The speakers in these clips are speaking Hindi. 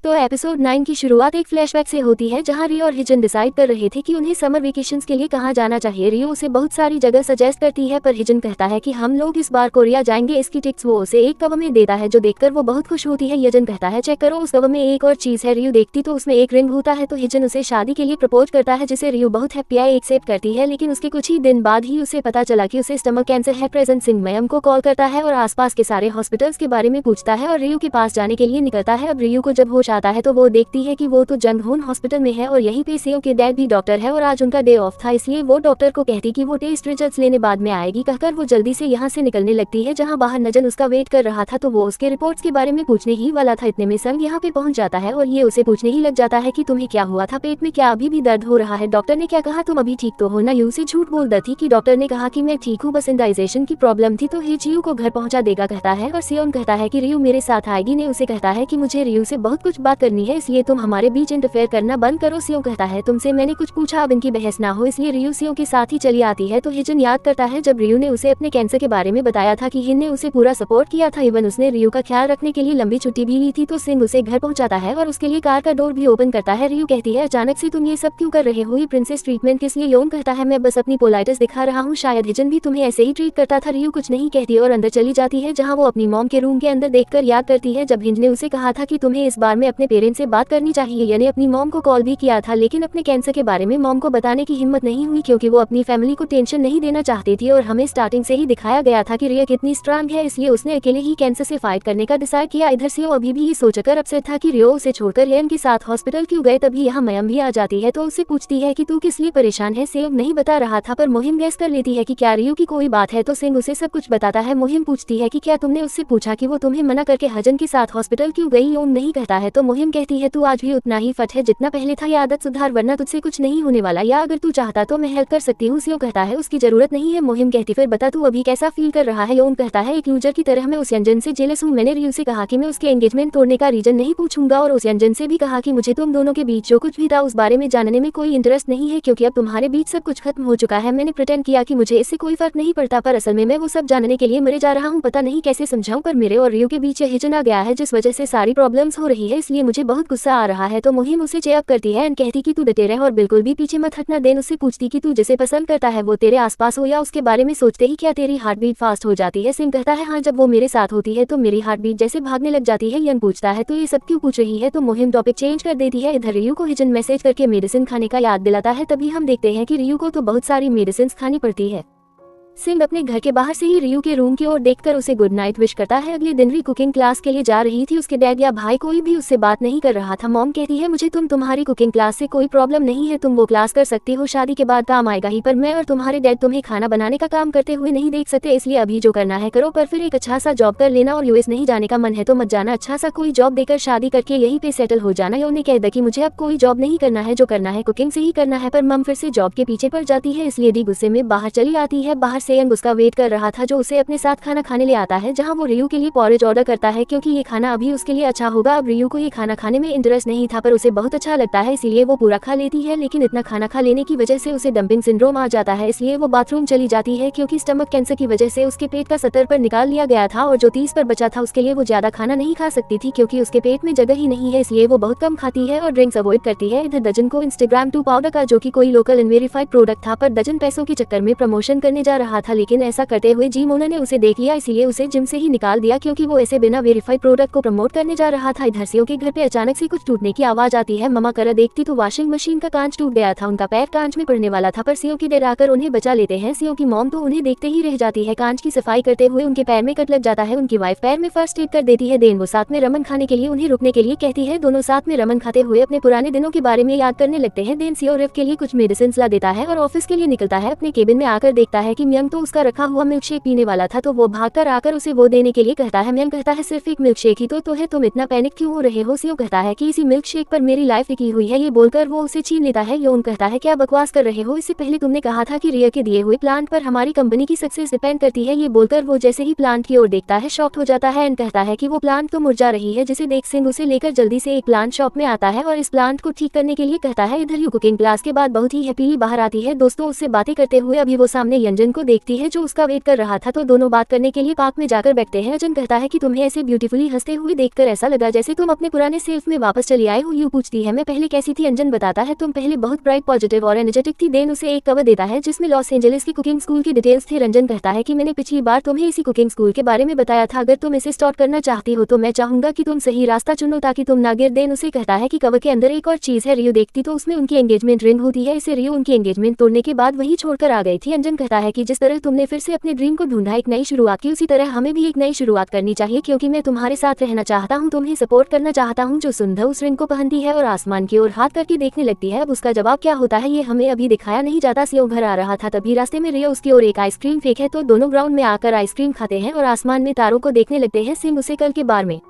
तो एपिसोड 9 की शुरुआत एक फ्लैशबैक से होती है जहां रियो और हिजन डिसाइड कर रहे थे कि उन्हें समर वेकेशंस के लिए कहां जाना चाहिए। रियो उसे बहुत सारी जगह सजेस्ट करती है पर हिजन कहता है कि हम लोग इस बार कोरिया जाएंगे। इसकी टिक्स वो उसे एक कप में देता है जो देखकर वो बहुत खुश होती है। हिजन कहता है चेक करो उस कप में एक और चीज है। रियो देखती तो उसमें एक रिंग होता है तो हिजन उसे शादी के लिए प्रपोज करता है जिसे रियो बहुत हैप्पी है एक्सेप्ट करती है। लेकिन उसके कुछ ही दिन बाद ही उसे पता चला कि उसे स्टमक कैंसर है। प्रेजेंट सिंह मयम को कॉल करता है और आसपास के सारे हॉस्पिटल्स के बारे में पूछता है और रियो के पास जाने के लिए निकलता है। अब रियो को जब होश आता है तो वो देखती है कि वो तो जंगहोन हॉस्पिटल में है और यहीं पे सेओ के डैड भी डॉक्टर है और आज उनका डे ऑफ था इसलिए वो डॉक्टर को कहती कि वो टेस्ट रिजल्ट्स लेने बाद में आएगी। कहकर वो जल्दी से यहाँ से निकलने लगती है जहाँ बाहर नजन उसका वेट कर रहा था तो वो उसके रिपोर्ट्स के बारे में पूछने ही वाला था। इतने में संग यहाँ पे पहुँच जाता है और ये उसे पूछने ही लग जाता है कि तुम्हें क्या हुआ था, पेट में क्या अभी भी दर्द हो रहा है? डॉक्टर ने क्या कहा, तुम अभी ठीक तो हो ना? यू से झूठ बोल दी थी कि डॉक्टर ने कहा कि मैं ठीक हूँ, बस इंडाइजेशन की प्रॉब्लम थी तो हिजियो को घर पहुँचा देगा कहता है। और सियोन कहता है कि रियो मेरे साथ आएगी। ने उसे कहता है कि मुझे रियो से बहुत कुछ बात करनी है इसलिए तुम हमारे बीच इंटरफेयर करना बंद करो। सियो कहता है तुमसे मैंने कुछ पूछा, अब इनकी बहस ना हो। इसलिए रियो सियो के साथ ही चली आती है तो हिजन याद करता है जब रियो ने उसे अपने कैंसर के बारे में बताया था कि हिन ने उसे पूरा सपोर्ट किया था। इवन उसने रियो का ख्याल रखने के लिए लंबी छुट्टी भी ली थी। तो सिंह उसे घर पहुंचाता है और उसके लिए कार का डोर भी ओपन करता है। रियो कहती है अचानक से तुम ये सब क्यों कर रहे हो, ये प्रिंसेस ट्रीटमेंट किस लिए? योन कहता है मैं बस अपनी पोलाइटिस दिखा रहा हूँ, शायद हिजन भी तुम्हें ऐसे ही ट्रीट करता था। रियो कुछ नहीं कहती और अंदर चली जाती है जहाँ वो अपनी मॉम के रूम के अंदर देखकर याद करती है जब हिंज ने उसे कहा था कि तुम्हें इस बार में अपने पेरेंट्स से बात करनी चाहिए। यानी अपनी मॉम को कॉल भी किया था लेकिन अपने कैंसर के बारे में मॉम को बताने की हिम्मत नहीं हुई क्योंकि वो अपनी फैमिली को टेंशन नहीं देना चाहती थी। और हमें स्टार्टिंग से ही दिखाया गया था कि रिया कितनी स्ट्रांग है इसलिए उसने अकेले ही कैंसर से फाइट करने का डिसाइड किया। इधर से वो अभी भी ये सोचकर अपसेट था कि रियो उसे छोड़कर येन के साथ हॉस्पिटल क्यों गए। तभी यहाँ मयम भी आ जाती है तो उससे पूछती है कि तू किस लिए परेशान है। सेव नहीं बता रहा था पर मुहिम गैस कर लेती है कि क्या रियो की कोई बात है तो सिंह उसे सब कुछ बताता है। मुहिम पूछती है कि क्या तुमने उससे पूछा कि वो तुम्हें मना करके हजन के साथ हॉस्पिटल क्यों गई? योन नहीं कहता है तो मुहिम कहती है तू आज भी उतना ही फट है जितना पहले था, ये आदत सुधार वरना तुझसे कुछ नहीं होने वाला, या अगर तू चाहता तो मैं हेल्प कर सकती हूँ। सियो कहता है उसकी जरूरत नहीं है। मुहिम कहती फिर बता तू अभी कैसा फील कर रहा है? योन कहता है एक यूजर की तरह मैं उस यंजन से जेलस हूँ। मैंने रियो से कहा कि मैं उसके एंगेजमेंट तोड़ने का रीजन नहीं पूछूंगा और उस यंजन से भी कहा कि मुझे तुम दोनों के बीच जो कुछ भी था उस बारे में जानने में कोई इंटरेस्ट नहीं है क्योंकि अब तुम्हारे बीच सब कुछ खत्म हो चुका है। मैंने प्रिटेंड किया कि मुझे इससे कोई फर्क नहीं पड़ता पर असल में मैं वो सब जानने के लिए मरे जा रहा हूँ। पता नहीं कैसे समझाऊं पर मेरे और रियो के बीच हिजन आ गया है जिस वजह से सारी प्रॉब्लम्स हो रही है इसलिए मुझे बहुत गुस्सा आ रहा है। तो मुहिम उसे चेयरअप करती है एंड कहती कि तू डटे रह और बिल्कुल भी पीछे मत हटना। देन उससे पूछती कि तू जिसे पसंद करता है वो तेरे आसपास हो या उसके बारे में सोचते ही क्या तेरी हार्ट बीट फास्ट हो जाती है? सिंह कहता है हाँ, जब वो मेरे साथ होती है तो मेरी हार्ट बीट जैसे भागने लग जाती है। यन पूछता है तो ये सब क्यों पूछ रही है तो मुहिम टॉपिक चेंज कर देती है। इधर रियो को हिजन मैसेज करके मेडिसिन खाने का याद दिलाता है। तभी हम देखते हैं कि रियो को तो बहुत सारी मेडिसिन खानी पड़ती है। सिंह अपने घर के बाहर से ही रियो के रूम की ओर देखकर उसे गुड नाइट विश करता है। अगले दिन री कुकिंग क्लास के लिए जा रही थी। उसके डैड या भाई कोई भी उससे बात नहीं कर रहा था। मॉम कहती है मुझे तुम्हारी कुकिंग क्लास से कोई प्रॉब्लम नहीं है, तुम वो क्लास कर सकती हो, शादी के बाद काम आएगा ही, पर मैं और तुम्हारे डैड तुम्हें खाना बनाने का काम करते हुए नहीं देख सकते इसलिए अभी जो करना है करो, पर फिर एक अच्छा सा जॉब कर लेना और यूएस नहीं जाने का मन है तो मत जाना, अच्छा सा कोई जॉब देकर शादी करके यहीं पे सेटल हो जाना। उन्हें कह दी कि मुझे अब कोई जॉब नहीं करना है, जो करना है कुकिंग से ही करना है, पर मम फिर से जॉब के पीछे पड़ जाती है इसलिए डी गुस्से में बाहर चली आती है। बाहर से यंग उसका वेट कर रहा था जो उसे अपने साथ खाना खाने ले आता है जहां वो रियो के लिए पॉरेज ऑर्डर करता है क्योंकि ये खाना अभी उसके लिए अच्छा होगा। अब रियो को ये खाना खाने में इंटरेस्ट नहीं था पर उसे बहुत अच्छा लगता है इसीलिए वो पूरा खा लेती है। लेकिन इतना खाना खा लेने की वजह से उसे डंपिंग सिंड्रोम आ जाता है इसलिए वो बाथरूम चली जाती है क्योंकि स्टमक कैंसर की वजह से उसके पेट का 70 पर निकाल लिया गया था और जो 30 पर बचा था उसके लिए वो ज्यादा खाना नहीं खा सकती थी क्योंकि उसके पेट में जगह ही नहीं है इसलिए वो बहुत कम खाती है और ड्रिंक्स अवॉइड करती है। इधर दजन को इंस्टाग्राम 2 पाउडर का जो कि कोई लोकल अनवेरिफाइड प्रोडक्ट था पर दजन पैसों के चक्कर में प्रमोशन करने जा रहा था, लेकिन ऐसा करते हुए जिम ओनर ने उसे देख लिया इसीलिए उसे जिम से ही निकाल दिया क्योंकि वो ऐसे बिना वेरीफाइड प्रोडक्ट को प्रमोट करने जा रहा था। इधर सियो के घर पे अचानक से कुछ टूटने की आवाज आती है। ममा करा देखती तो वॉशिंग मशीन का कांच टूट गया था, उनका पैर कांच में पड़ने वाला था पर सियो की डर आकर उन्हें बचा लेते हैं। सियो की मॉम तो उन्हें देखते ही रह जाती है। कांच की सफाई करते हुए उनके पैर में कट लग जाता है, उनकी वाइफ पैर में फर्स्ट एड कर देती है। देन वो साथ में रमन खाने के लिए उन्हें रुकने के लिए कहती है। दोनों साथ में रमन खाते हुए अपने पुराने दिनों के बारे में याद करने लगते हैं। देन सियो रिफ के लिए कुछ मेडिसिन ला देता है और ऑफिस के लिए निकलता है। अपने केबिन में आकर देखता है कि म्यंग तो उसका रखा हुआ मिल्क शेक पीने वाला था तो वो भागकर आकर उसे वो देने के लिए कहता है। म्यंग कहता है सिर्फ एक मिल्क शेक ही तो है, तुम इतना पैनिक क्यों हो रहे हो? सियो कहता है कि इसी मिल्क शेक पर मेरी लाइफ टिकी हुई है, ये बोलकर वो उसे छीन लेता है। योन कहता है क्या बकवास कर रहे हो, इससे पहले तुमने कहा था कि रिया के दिए हुए प्लांट पर हमारी कंपनी की सक्सेस डिपेंड करती है। ये बोलकर वो जैसे ही प्लांट की ओर देखता है शॉक्ड हो जाता है एंड कहता है कि वो प्लांट तो मुरझा रही है, जिसे देख सिंह उसे लेकर जल्दी से एक प्लांट शॉप में आता है और इस प्लांट को ठीक करने के लिए कहता है। इधर यू कुकिंग क्लास के बाद बहुत ही हैप्पीली बाहर आती है। दोस्तों उससे बातें करते हुए अभी वो सामने यंजन को देखती है जो उसका वेट कर रहा था, तो दोनों बात करने के लिए पार्क में जाकर बैठते हैं। अंजन कहता है कि तुम्हें ऐसे ब्यूटीफुली हंसते हुए देखकर ऐसा लगा जैसे तुम अपने पुराने सेल्फ में वापस चली आए हो। यू पूछती है मैं पहले कैसी थी। अंजन बताता है तुम पहले बहुत ब्राइट, पॉजिटिव और एनर्जेटिक थी। देन उसे एक कवर देता है जिसमें लॉस एंजलिस की कुकिंग स्कूल की डिटेल्स थे। रंजन कहता है कि मैंने पिछली बार तुम्हें इसी कुकिंग स्कूल के बारे में बताया था, अगर तुम इसे स्टार्ट करना चाहती हो तो मैं चाहूंगा कि तुम सही रास्ता चुनो ताकि तुम ना गिर। देन उसे कहता है कि कवर के अंदर एक और चीज है। रियो देखती तो उसमें उनकी एंगेजमेंट रिंग होती है। इसे रियो उनकी एंगेजमेंट तोड़ने के बाद वहीं छोड़कर आ गई थी। अंजन कहता है कि जिस तरह तुमने फिर से अपने ड्रीम को ढूंढा, एक नई शुरुआत की, उसी तरह हमें भी एक नई शुरुआत करनी चाहिए क्योंकि मैं तुम्हारे साथ रहना चाहता हूँ, तुम्हें सपोर्ट करना चाहता हूँ। जो सुंदर उस रिंग को पहनती है और आसमान की ओर हाथ करके देखने लगती है। अब उसका जवाब क्या होता है ये हमें अभी दिखाया नहीं जाता। सियो घर आ रहा था, तभी रास्ते में रियो उसकी ओर एक आइसक्रीम फेंक है तो दोनों ग्राउंड में आकर आइसक्रीम खाते हैं और आसमान में तारों को देखने लगते हैं। सिम उसे कल के बारे में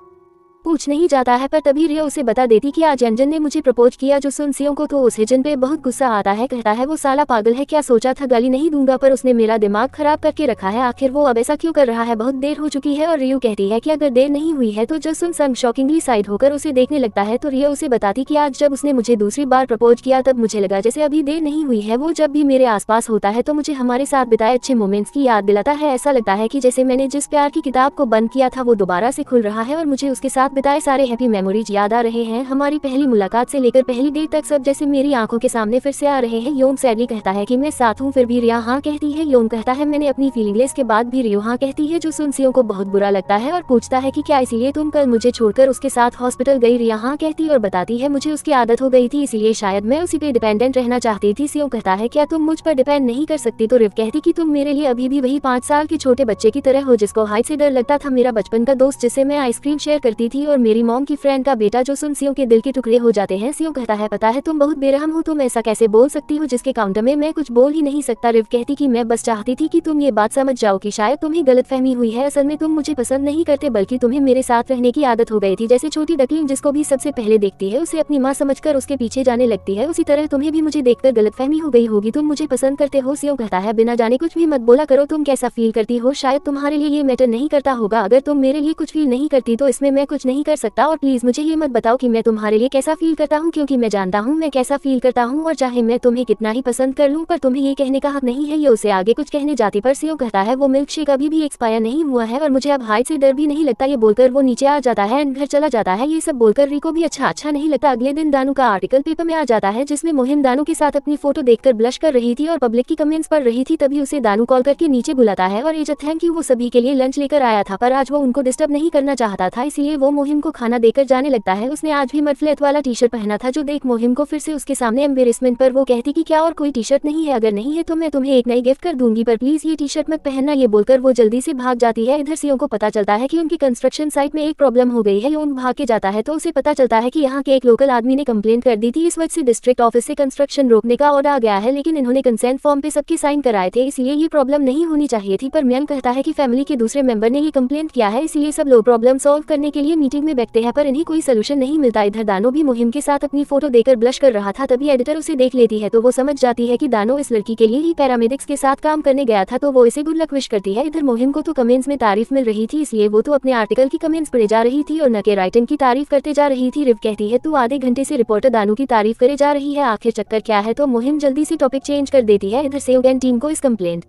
पूछ नहीं जाता है, पर तभी रियो उसे बता देती कि आज अंजन ने मुझे प्रपोज किया। जो सुन सियों को तो उसे जिन पे बहुत गुस्सा आता है। कहता है वो साला पागल है, क्या सोचा था गाली नहीं दूंगा पर उसने मेरा दिमाग खराब करके रखा है। आखिर वो अब ऐसा क्यों कर रहा है, बहुत देर हो चुकी है। और रियो कहती है कि अगर देर नहीं हुई है तो जसुन संग शॉकिंगली साइड होकर उसे देखने लगता है। तो रियो उसे बताती कि आज जब उसने मुझे दूसरी बार प्रपोज किया तब मुझे लगा जैसे अभी देर नहीं हुई है। वो जब भी मेरे आसपास होता है तो मुझे हमारे साथ बिताए अच्छे मोमेंट्स की याद दिलाता है। ऐसा लगता है कि जैसे मैंने जिस प्यार की किताब को बंद किया था वो दोबारा से खुल रहा है और मुझे उसके साथ बिताए सारे हैप्पी मेमोरीज याद आ रहे हैं। हमारी पहली मुलाकात से लेकर पहली डेट तक सब जैसे मेरी आंखों के सामने फिर से आ रहे हैं। योन सैडली कहता है कि मैं साथ हूँ, फिर भी रिया हाँ कहती है। योन कहता है मैंने अपनी फीलिंगलेस के बाद भी रियो हाँ कहती है। जो सुन सियों को बहुत बुरा लगता है और पूछता है कि क्या इसीलिए तुम कल मुझे छोड़कर उसके साथ हॉस्पिटल गई। रिया हाँ कहती और बताती है मुझे उसकी आदत हो गई थी, इसलिए शायद मैं उसी पे डिपेंडेंट रहना चाहती थी। सियों कहता है क्या तुम मुझ पर डिपेंड नहीं कर सकती। तो रिव कहती कि तुम मेरे लिए अभी भी वही 5 साल के छोटे बच्चे की तरह हो जिसको हाइट से डर लगता था, मेरा बचपन का दोस्त जिससे मैं आइसक्रीम शेयर करती थी और मेरी मॉम की फ्रेंड का बेटा। जो सुन सियों के दिल के टुकड़े हो जाते हैं। सियों कहता है पता है तुम बहुत बेरहम हो, तुम ऐसा कैसे बोल सकती हो जिसके काउंटर में मैं कुछ बोल ही नहीं सकता। रिव कहती कि मैं बस चाहती थी कि तुम ये बात समझ जाओ कि शायद तुम्हें गलतफहमी हुई है, असल में तुम मुझे पसंद नहीं करते बल्कि तुम्हें मेरे साथ रहने की आदत हो गई थी। जैसे छोटी डकलिंग जिसको भी सबसे पहले देखती है उसे अपनी माँ समझकर उसके पीछे जाने लगती है, उसी तरह तुम्हें भी मुझे देखकर गलतफहमी हो गई होगी, तुम मुझे पसंद करते हो। सियों कहता है बिना जाने कुछ भी मत बोला करो, तुम कैसा फील करती हो शायद तुम्हारे लिए ये मैटर नहीं करता होगा। अगर तुम मेरे लिए कुछ फील नहीं करती तो इसमें मैं कुछ नहीं कर सकता और प्लीज मुझे ये मत बताओ कि मैं तुम्हारे लिए कैसा फील करता हूँ, क्योंकि मैं जानता हूँ मैं कैसा फील करता हूँ और चाहे मैं तुम्हें कितना ही पसंद कर लूँ पर तुम्हें ये कहने का हक नहीं है। ये उसे आगे कुछ कहने जाती पर सियों कहता है वो मिल्क शेक अभी भी एक्सपायर नहीं हुआ है और मुझे अब हाइट से डर भी नहीं लगता। ये बोलकर वो नीचे आ जाता है एंड घर चला जाता है। ये सब बोलकर रिको भी अच्छा नहीं लगता। अगले दिन दानू का आर्टिकल पेपर में आ जाता है जिसमें मुहिम दानू के साथ अपनी फोटो देखकर ब्लश कर रही थी और पब्लिक की कमेंट्स पढ़ रही थी। तभी उसे दानू कॉल करके नीचे बुलाता है और एज थैंक यू वो सभी के लिए लंच लेकर आया था पर आज वो उनको डिस्टर्ब नहीं करना चाहता था, इसलिए वो मुहिम को खाना देकर जाने लगता है। उसने आज भी मडफ्लेट वाला टी शर्ट पहना था जो देख मुहिम को फिर से उसके सामने एम्बेरसमेंट पर वो कहती कि क्या और कोई टी शर्ट नहीं है, अगर नहीं है तो मैं तुम्हें एक नई गिफ्ट कर दूंगी पर प्लीज ये टी शर्ट मत पहनना। ये बोलकर वो जल्दी से भाग जाती है। इधर सियों को पता चलता है कि उनकी कंस्ट्रक्शन साइट में एक प्रॉब्लम हो गई है। योन भाग के जाता है तो उसे पता चलता है कि यहाँ के एक लोकल आदमी ने कंप्लेंट कर दी थी, इस वजह से डिस्ट्रिक्ट ऑफिस से कंस्ट्रक्शन रोकने का ऑर्डर आ गया है, लेकिन इन्होंने कंसेंट फॉर्म पे सबके साइन कराए थे इसलिए ये प्रॉब्लम नहीं होनी चाहिए थी। पर म्यांग कहता है कि फैमिली के दूसरे मेंबर ने ये कंप्लेंट किया है इसलिए सब लोग प्रॉब्लम सॉल्व करने के लिए मीटिंग में बैठते हैं पर इन्हें कोई सोल्यूशन नहीं मिलता। इधर दानो भी मुहिम के साथ अपनी फोटो देकर ब्लश कर रहा था, तभी एडिटर उसे देख लेती है तो वो समझ जाती है कि दानो इस लड़की के लिए ही पैरामेडिक्स के साथ काम करने गया था, तो वो इसे गुड लक विश करती है। इधर मुहिम को तो कमेंट्स में तारीफ मिल रही थी इसलिए वो तो अपने आर्टिकल की कमेंट्स पढ़े जा रही थी और न के राइटिंग की तारीफ करते जा रही थी। रिव कहती है तू आधे घंटे से रिपोर्टर दानो की तारीफ करे जा रही है, आखिर चक्कर क्या है। तो मुहिम जल्दी से टॉपिक चेंज कर देती है। इधर सेओगन टीम को इस कंप्लेंट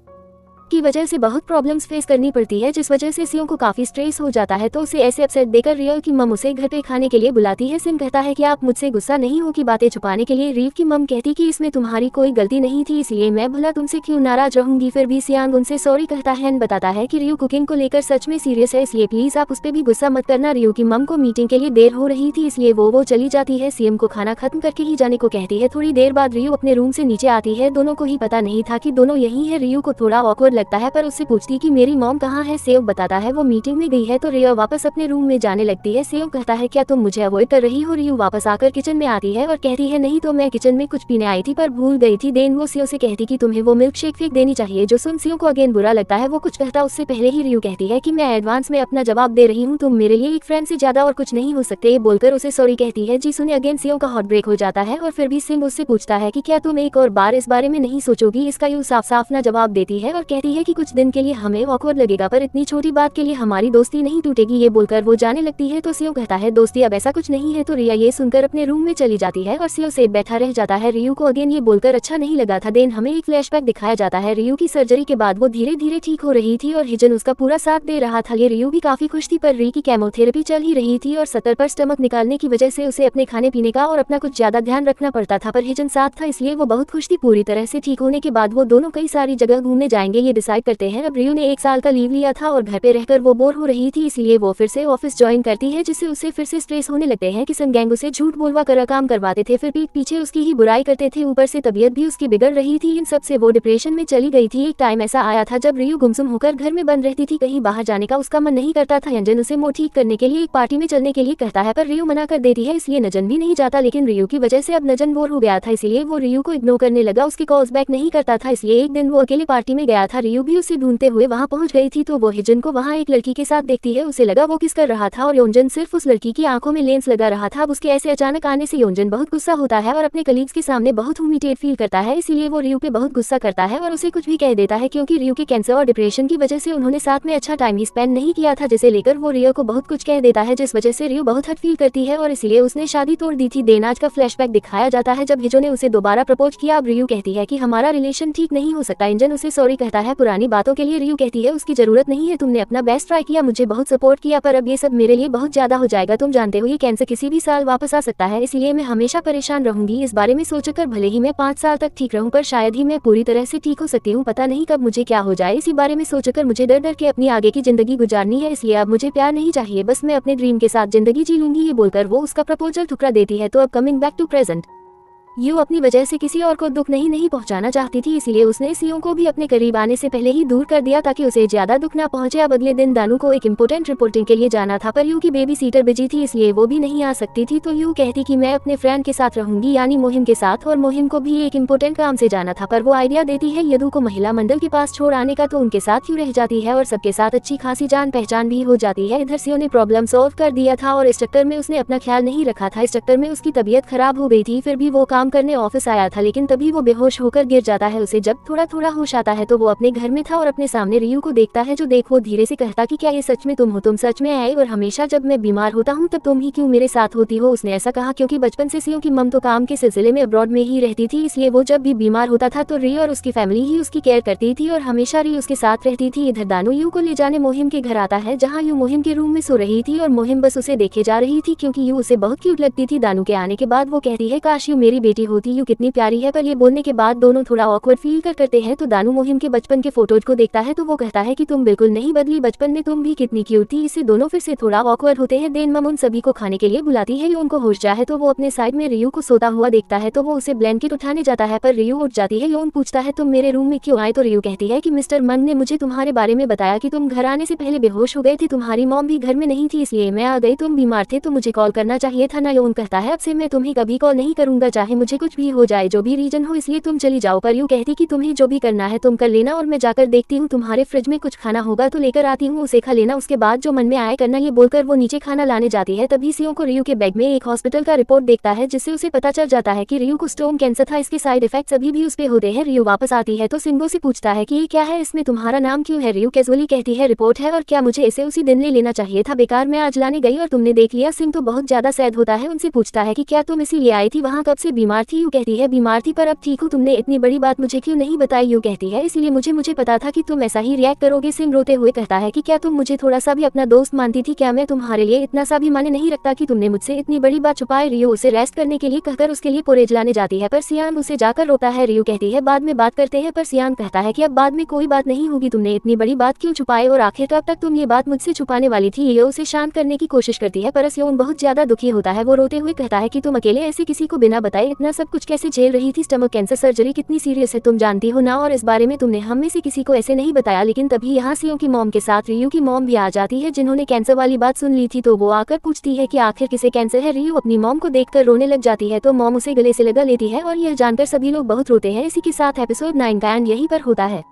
की वजह से बहुत प्रॉब्लम्स फेस करनी पड़ती है जिस वजह से सियों को काफी स्ट्रेस हो जाता है, तो उसे ऐसे अपसेट देकर रियो की मम उसे घर पे खाने के लिए बुलाती है। सिम कहता है कि आप मुझसे गुस्सा नहीं हो की बातें छुपाने के लिए। रीव की मम कहती कि इसमें तुम्हारी कोई गलती नहीं थी इसलिए मैं भला तुमसे क्यों नाराज रहूंगी। फिर भी सियांग उनसे सॉरी कहता है एंड बताता है कि रियो कुकिंग को लेकर सच में सीरियस है इसलिए प्लीज आप उस पर भी गुस्सा मत करना। रियो की मम को मीटिंग के लिए देर हो रही थी इसलिए वो चली जाती है। सीएम को खाना खत्म करके ही जाने को कहती है। थोड़ी देर बाद रियो अपने रूम से नीचे आती है, दोनों को ही पता नहीं था कि दोनों यही है। रियो को थोड़ा ऑकवर्ड लगता है पर उससे पूछती कि मेरी मॉम कहाँ है। सेव बताता है वो मीटिंग में गई है, तो रियो वापस अपने रूम में जाने लगती है। सेव कहता है क्या तुम मुझे अवॉइड कर रही हो। रियो वापस आकर किचन में आती है और कहती है नहीं तो मैं किचन में कुछ पीने आई थी पर भूल गई थी। देन वो सियो से कहती कि तुम्हें वो मिल्क शेक फेंक देनी चाहिए। जो सुन सियो को अगेन बुरा लगता है, वो कुछ कहता उससे पहले ही रियो कहती है कि मैं एडवांस में अपना जवाब दे रही हूँ, तुम मेरे लिए एक फ्रेंड से ज्यादा और कुछ नहीं हो सकते। ये बोलकर उसे सॉरी कहती है। जी सुने अगेन सियो का हॉट ब्रेक हो जाता है और फिर भी सिम उससे पूछता है कि क्या तुम एक और बार इस बारे में नहीं सोचोगी। इसका यू साफ साफ ना जवाब देती है और कहती कहती है कि कुछ दिन के लिए हमें ऑकवर्ड लगेगा पर इतनी छोटी बात के लिए हमारी दोस्ती नहीं टूटेगी। ये बोलकर वो जाने लगती है तो सियो कहता है दोस्ती अब ऐसा कुछ नहीं है। तो रिया ये सुनकर अपने रूम में चली जाती है और सियो से बैठा रह जाता है। रियू को अगेन ये बोलकर अच्छा नहीं लगा था। देन हमें एक फ्लैशबैक दिखाया जाता है। रियू की सर्जरी के बाद वो धीरे धीरे ठीक हो रही थी और हिजन उसका पूरा साथ दे रहा था। ये रियू भी काफी खुश थी पर री की केमोथेरेपी चल ही रही थी और 70 पर स्टमक निकालने की वजह से उसे अपने खाने पीने का और अपना कुछ ज्यादा ध्यान रखना पड़ता था। पर हिजन साथ था इसलिए वो बहुत खुश थी। पूरी तरह से ठीक होने के बाद वो दोनों कई सारी जगह घूमने जाएंगे ये डिसाइड करते हैं। अब रियू ने 1 साल का लीव लिया था और घर पे रहकर वो बोर हो रही थी इसलिए वो फिर से ऑफिस ज्वाइन करती है जिससे उसे फिर से स्ट्रेस होने लगते हैं कि सन गैंग उसे झूठ बोलवा कर काम करवाते थे फिर पीठ पीछे उसकी ही बुराई करते थे। ऊपर से तबीयत भी उसकी बिगड़ रही थी। इन सब से वो डिप्रेशन में चली गई थी। एक टाइम ऐसा आया था जब रियू गुमसुम होकर घर में बंद रहती थी। कहीं बाहर जाने का उसका मन नहीं करता था। यंजन उसे मूड ठीक करने के लिए एक पार्टी में चलने के लिए कहता है पर रियू मना कर देती है इसलिए नजन भी नहीं जाता। लेकिन रियू की वजह से अब नजन बोर हो गया था इसलिए वो रियू को इग्नोर करने लगा। उसके कॉल्स बैक नहीं करता था इसलिए एक दिन वो अकेले पार्टी में गया था। रियू भी उसे ढूंढते हुए वहां पहुंच गई थी तो वो हिजन को वहां एक लड़की के साथ देखती है। उसे लगा वो किस कर रहा था और योंजन सिर्फ उस लड़की की आंखों में लेंस लगा रहा था। अब उसके ऐसे अचानक आने से योंजन बहुत गुस्सा होता है और अपने कलीग्स के सामने बहुत ह्यूमिलिएट फील करता है इसीलिए वो रियू पे बहुत गुस्सा करता है और उसे कुछ भी कह देता है क्योंकि रियू के कैंसर और डिप्रेशन की वजह से उन्होंने साथ में अच्छा टाइम ही स्पेंड नहीं किया था जिसे लेकर वो रियू को बहुत कुछ कह देता है जिस वजह से रियू बहुत हर्ट फील करती है और इसलिए उसने शादी तोड़ दी थी। देन आज का फ्लैशबैक दिखाया जाता है जब हिजो ने उसे दोबारा प्रपोज किया। अब रियू कहती है कि हमारा रिलेशन ठीक नहीं हो सकता। इंजन उसे सॉरी कहता है पुरानी बातों के लिए। रियू कहती है उसकी जरूरत नहीं है, तुमने अपना बेस्ट ट्राई किया, मुझे बहुत सपोर्ट किया पर अब ये सब मेरे लिए बहुत ज्यादा हो जाएगा। तुम जानते हो ये कैंसर किसी भी साल वापस आ सकता है इसलिए मैं हमेशा परेशान रहूंगी। इस बारे में सोचकर भले ही मैं 5 साल तक ठीक रहूं पर शायद ही मैं पूरी तरह से ठीक हो सकती हूँ। पता नहीं कब मुझे क्या हो जाए। इसी बारे में सोचकर मुझे डर डर के अपनी आगे की जिंदगी गुजारनी है इसलिए अब मुझे प्यार नहीं चाहिए, बस मैं अपने ड्रीम के साथ जिंदगी जी लूंगी। ये बोलकर वो उसका प्रपोजल ठुकरा देती है। तो अब coming back to present, you अपनी वजह से किसी और को दुख नहीं पहुंचाना चाहती थी इसीलिए उसने सियो को भी अपने करीब आने से पहले ही दूर कर दिया ताकि उसे ज्यादा दुख ना पहुंचे। अब अगले दिन दानू को एक इम्पोर्टेंट रिपोर्टिंग के लिए जाना था पर यू की बेबी सीटर बिजी थी इसलिए वो भी नहीं आ सकती थी। तो यू कहती कि मैं अपने फ्रेंड के साथ रहूंगी यानी मोहिम के साथ और मोहिम को भी एक इम्पोर्टेंट काम से जाना था पर वो आइडिया देती है यदू को महिला मंडल के पास छोड़ आने का तो उनके साथ क्यों रह जाती है और सबके साथ अच्छी खासी जान पहचान भी हो जाती है। इधर सियो ने प्रॉब्लम सॉल्व कर दिया था और इस चक्कर में उसने अपना ख्याल नहीं रखा था। इस चक्कर में उसकी तबीयत खराब हो गई थी। फिर भी वो काम करने ऑफिस आया था लेकिन तभी वो बेहोश होकर गिर जाता है। उसे जब थोड़ा थोड़ा होश आता है तो वो अपने घर में था और अपने सामने रियू को देखता है जो देख वो धीरे से कहता कि क्या ये सच में तुम हो? तुम सच में आए और हमेशा जब मैं बीमार होता हूँ तब तुम ही क्यों मेरे साथ होती हो? उसने ऐसा कहा क्योंकि बचपन से सियो की मम तो काम के सिलसिले में अब्रॉड में ही रहती थी इसलिए वो जब भी बीमार होता था तो री और उसकी फैमिली ही उसकी केयर करती थी और हमेशा री उसके साथ रहती थी। इधर दानू यू को ले जाने मोहिम के घर आता है जहाँ यू मोहिम के रूम में सो रही थी और मोहिम बस उसे देखे जा रही थी क्योंकि यू उसे बहुत क्यूट लगती थी। दानू के आने के बाद वो कहती है काश यू मेरी बेटी होती, यू कितनी प्यारी है। पर ये बोलने के बाद दोनों थोड़ा ऑकवर्ड फील करते हैं। तो दानू मोहिम के बचपन के फोटोज को देखता है तो वो कहता है कि तुम बिल्कुल नहीं बदली, बचपन में तुम भी कितनी क्यूट थी। इससे दोनों फिर से थोड़ा ऑकवर्ड होते हैं। देन मम उन सभी को खाने के लिए बुलाती है। उनको होश जाए तो वो अपने साइड में रियू को सोता हुआ देखता है तो वो उसे ब्लैंकेट उठाने जाता है पर रियू उठ जाती है। योन पूछता है तुम मेरे रूम में क्यों आए? तो रियू कहती है कि मिस्टर मंग ने मुझे तुम्हारे बारे में बताया कि तुम घर आने से पहले बेहोश हो गए थे, तुम्हारी मॉम भी घर में नहीं थी इसलिए मैं आ गई। तुम बीमार थे तो मुझे कॉल करना चाहिए था ना। योन कहता है अब से मैं तुम्हें कभी कॉल नहीं करूंगा चाहे मुझे कुछ भी हो जाए, जो भी रीजन हो, इसलिए तुम चली जाओ। पर यू कहती कि तुम्हें जो भी करना है तुम कर लेना और मैं जाकर देखती हूँ तुम्हारे फ्रिज में कुछ खाना होगा तो लेकर आती हूँ, उसे खा लेना, उसके बाद जो मन में आए करना। ये बोलकर वो नीचे खाना लाने जाती है। तभी सियो को रियू के बैग में एक हॉस्पिटल का रिपोर्ट देखता है जिससे उसे पता चल जाता है कि रियू को स्टोन कैंसर था। इसके साइड इफेक्ट्स अभी भी उस पे होते हैं। रियू वापस आती है तो सिंगो से पूछता है कि ये क्या है, इसमें तुम्हारा नाम क्यों है? रियू कैजुअली कहती है रिपोर्ट है और क्या मुझे इसे उसी दिन ले लेना चाहिए था? बेकार मैं आज लाने गई और तुमने देख लिया। सिंह तो बहुत ज्यादा सैड होता है। उनसे पूछता है कि क्या तुम इसीलिए आई थी? वहाँ कब से बीमार थी? यू कहती है बीमार थी पर अब ठीक हूँ। तुमने इतनी बड़ी बात मुझे क्यों नहीं बताई? यू कहती है इसलिए मुझे पता था कि तुम ऐसा ही रिएक्ट करोगे। सिंह रोते हुए कहता है कि क्या तुम मुझे थोड़ा सा भी अपना दोस्त मानती थी? क्या मैं तुम्हारे लिए इतना सा भी माने नहीं रखता कि तुमने मुझसे इतनी बड़ी बात छुपाए? रियू उसे रेस्ट करने के लिए कहकर उसके लिए पोरेज लाने जाती है पर सियान उसे जाकर रोता है। रियू कहती है बाद में बात करते हैं पर सियान कहता है कि अब बाद में कोई बात नहीं होगी, तुमने इतनी बड़ी बात क्यों छुपाए और आखिर कब तक तुम ये बात मुझसे छुपाने वाली थी? ये उसे शांत करने की कोशिश करती है पर सियोन बहुत ज्यादा दुखी होता है। वो रोते हुए कहता है कि तुम अकेले ऐसे किसी को बिना बताए इतना सब कुछ कैसे झेल रही थी? स्टमक कैंसर सर्जरी कितनी सीरियस है तुम जानती हो ना, और इस बारे में तुमने हम में से किसी को ऐसे नहीं बताया। लेकिन तभी यहाँ सियो की मॉम के साथ रियू की मॉम भी आ जाती है जिन्होंने कैंसर वाली बात सुन ली थी। तो वो आकर पूछती है कि आखिर किसे कैंसर है? रियू अपनी मॉम को देखकर रोने लग जाती है तो मॉम उसे गले से लगा लेती है और यह जानकर सभी लोग बहुत रोते हैं। इसी के साथ एपिसोड 9 का एंड यहीं पर होता है।